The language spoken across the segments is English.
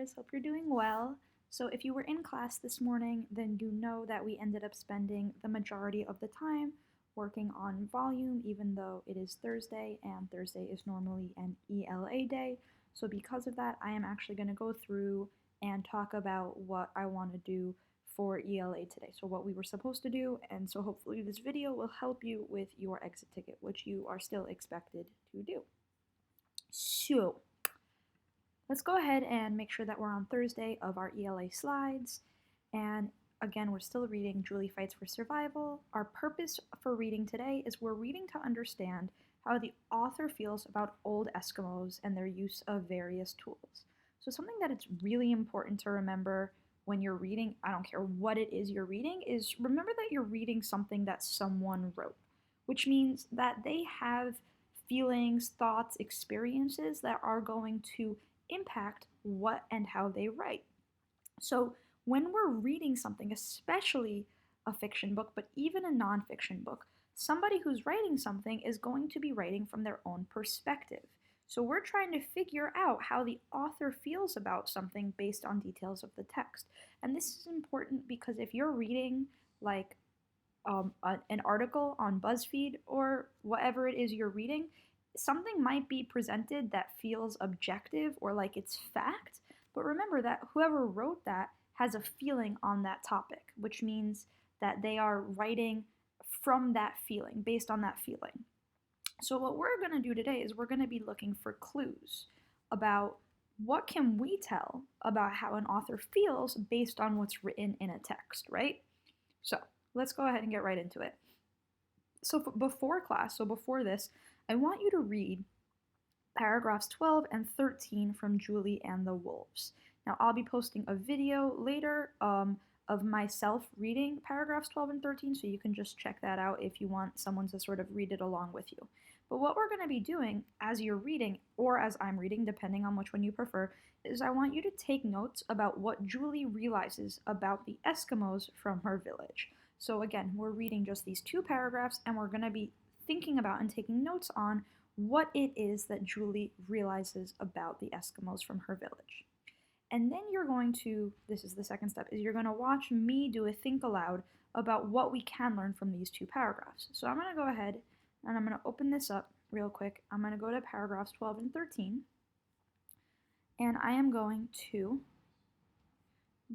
guys. Hope you're doing well. So, if you were in class this morning, then you know that we ended up spending the majority of the time working on volume, even though it is Thursday, and Thursday is normally an ELA day. So, because of that, I am actually going to go through and talk about what I want to do for ELA today. So, what we were supposed to do, and so hopefully, this video will help you with your exit ticket, which you are still expected to do. So, let's go ahead and make sure that we're on Thursday of our ELA slides. And again, we're still reading Julie Fights for Survival. Our purpose for reading today is we're reading to understand how the author feels about old Eskimos and their use of various tools. So something that it's really important to remember when you're reading, I don't care what it is you're reading, is remember that you're reading something that someone wrote, which means that they have feelings, thoughts, experiences that are going to impact what and how they write. So when we're reading something, especially a fiction book, but even a nonfiction book, somebody who's writing something is going to be writing from their own perspective. So we're trying to figure out how the author feels about something based on details of the text. And this is important because if you're reading like an article on BuzzFeed or whatever it is you're reading, something might be presented that feels objective or like it's fact, but remember that whoever wrote that has a feeling on that topic, which means that they are writing from that feeling, based on that feeling. So what we're going to do today is we're going to be looking for clues about what can we tell about how an author feels based on what's written in a text, right? So let's go ahead and get right into it. So before class, so before this, I want you to read paragraphs 12 and 13 from Julie and the Wolves. Now, I'll be posting a video later of myself reading paragraphs 12 and 13, so you can just check that out if you want someone to sort of read it along with you. But what we're going to be doing as you're reading, or as I'm reading, depending on which one you prefer, is I want you to take notes about what Julie realizes about the Eskimos from her village. So again, we're reading just these two paragraphs, and we're going to be thinking about and taking notes on what it is that Julie realizes about the Eskimos from her village. And then you're going to, this is the second step, is you're going to watch me do a think aloud about what we can learn from these two paragraphs. So I'm going to go ahead and I'm going to open this up real quick. I'm going to go to paragraphs 12 and 13. And I am going to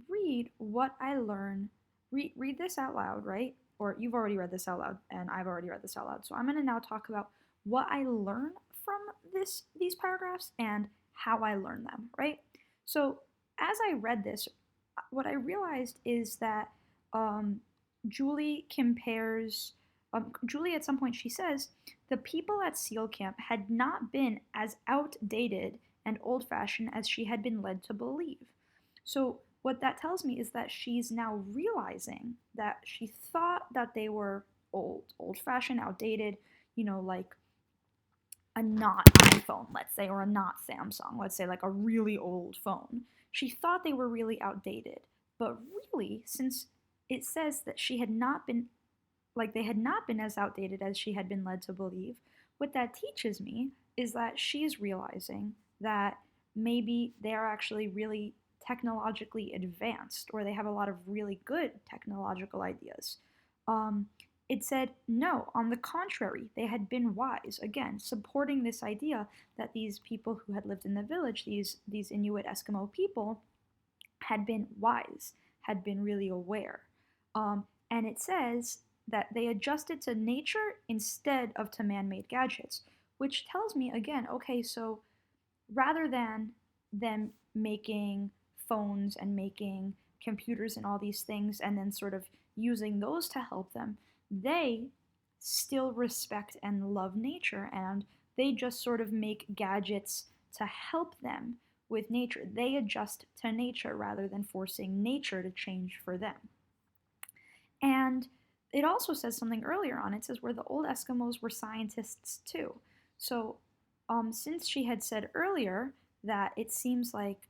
read what I learn. Read this out loud, right? Or you've already read this out loud, and I've already read this out loud. So I'm going to now talk about what I learn from these paragraphs and how I learn them, right? So as I read this, what I realized is that Julie compares, Julie at some point she says, the people at SEAL camp had not been as outdated and old-fashioned as she had been led to believe. So what that tells me is that she's now realizing that she thought that they were old-fashioned, outdated, like a not iPhone, let's say, or a not Samsung, let's say like a really old phone. She thought they were really outdated, but really, since it says that she had not been, like they had not been as outdated as she had been led to believe, what that teaches me is that she's realizing that maybe they're actually really technologically advanced, or they have a lot of really good technological ideas. It said, no, on the contrary, they had been wise. Again, supporting this idea that these people who had lived in the village, these Inuit Eskimo people, had been wise, had been really aware. And it says that they adjusted to nature instead of to man-made gadgets, which tells me, again, okay, so rather than them making phones and making computers and all these things and then sort of using those to help them, they still respect and love nature, and they just sort of make gadgets to help them with nature. They adjust to nature rather than forcing nature to change for them. And it also says something earlier on. It says where the old Eskimos were scientists too. So since she had said earlier that it seems like,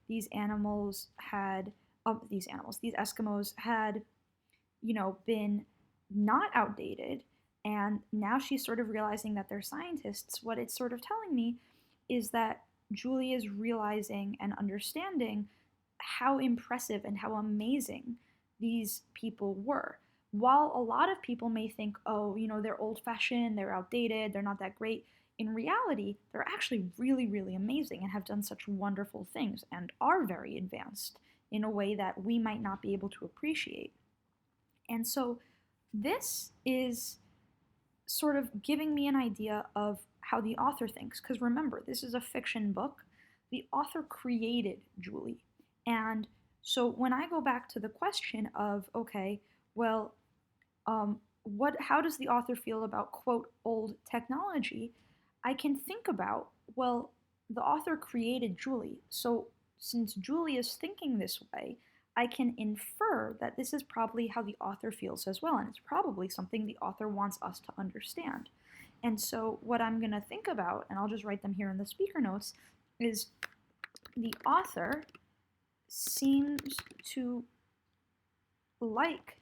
these Eskimos had, been not outdated, and now she's sort of realizing that they're scientists, what it's sort of telling me is that Julie is realizing and understanding how impressive and how amazing these people were. While a lot of people may think, oh, they're old fashioned, they're outdated, they're not that great, in reality, they're actually really, really amazing and have done such wonderful things and are very advanced in a way that we might not be able to appreciate. And so this is sort of giving me an idea of how the author thinks. Because remember, this is a fiction book. The author created Julie. And so when I go back to the question of, okay, well, how does the author feel about, quote, old technology? I can think about, well, the author created Julie. So since Julie is thinking this way, I can infer that this is probably how the author feels as well, and it's probably something the author wants us to understand. And so, what I'm going to think about, and I'll just write them here in the speaker notes, is the author seems to like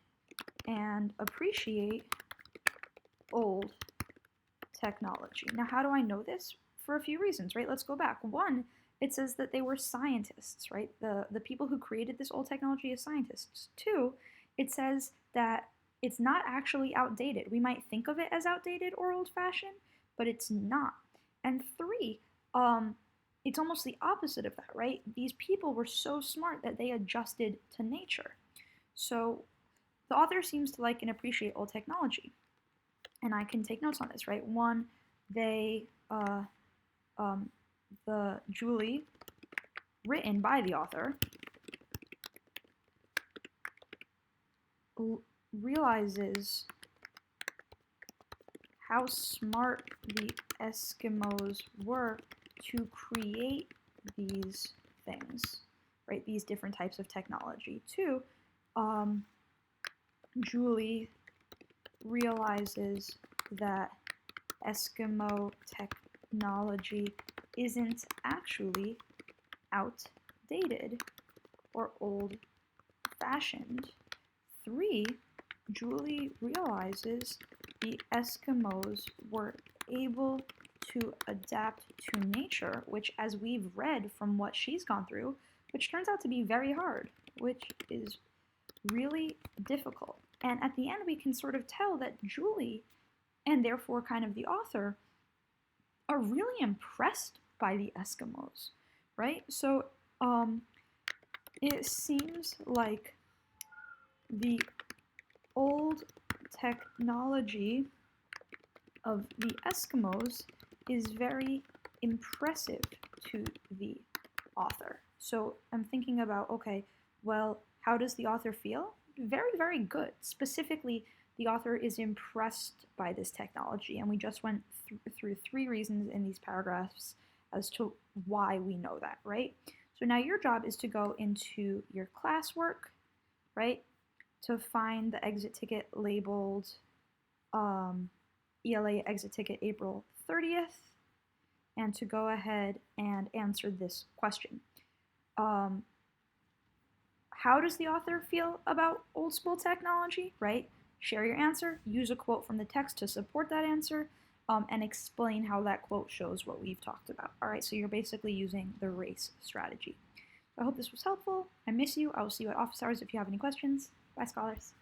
and appreciate old technology. Now, how do I know this? For a few reasons, right? Let's go back. One, it says that they were scientists, right? The people who created this old technology are scientists. Two, it says that it's not actually outdated. We might think of it as outdated or old-fashioned, but it's not. And three, it's almost the opposite of that, right? These people were so smart that they adjusted to nature. So the author seems to like and appreciate old technology. And I can take notes on this, right? One, the Julie, written by the author, realizes how smart the Eskimos were to create these things, right? These different types of technology. Two, Julie realizes that Eskimo technology isn't actually outdated or old-fashioned. Three, Julie realizes the Eskimos were able to adapt to nature, which, as we've read from what she's gone through, which turns out to be very hard, which is really difficult. And at the end, we can sort of tell that Julie, and therefore kind of the author, are really impressed by the Eskimos, right? So it seems like the old technology of the Eskimos is very impressive to the author. So I'm thinking about, okay, well, how does the author feel? Very, very good. Specifically, the author is impressed by this technology, and we just went through three reasons in these paragraphs as to why we know that, right? So now your job is to go into your classwork, right, to find the exit ticket labeled ELA exit ticket April 30th, and to go ahead and answer this question. How does the author feel about old school technology, right? Share your answer, use a quote from the text to support that answer, and explain how that quote shows what we've talked about. All right, so you're basically using the RACE strategy. I hope this was helpful. I miss you. I will see you at office hours if you have any questions. Bye, scholars.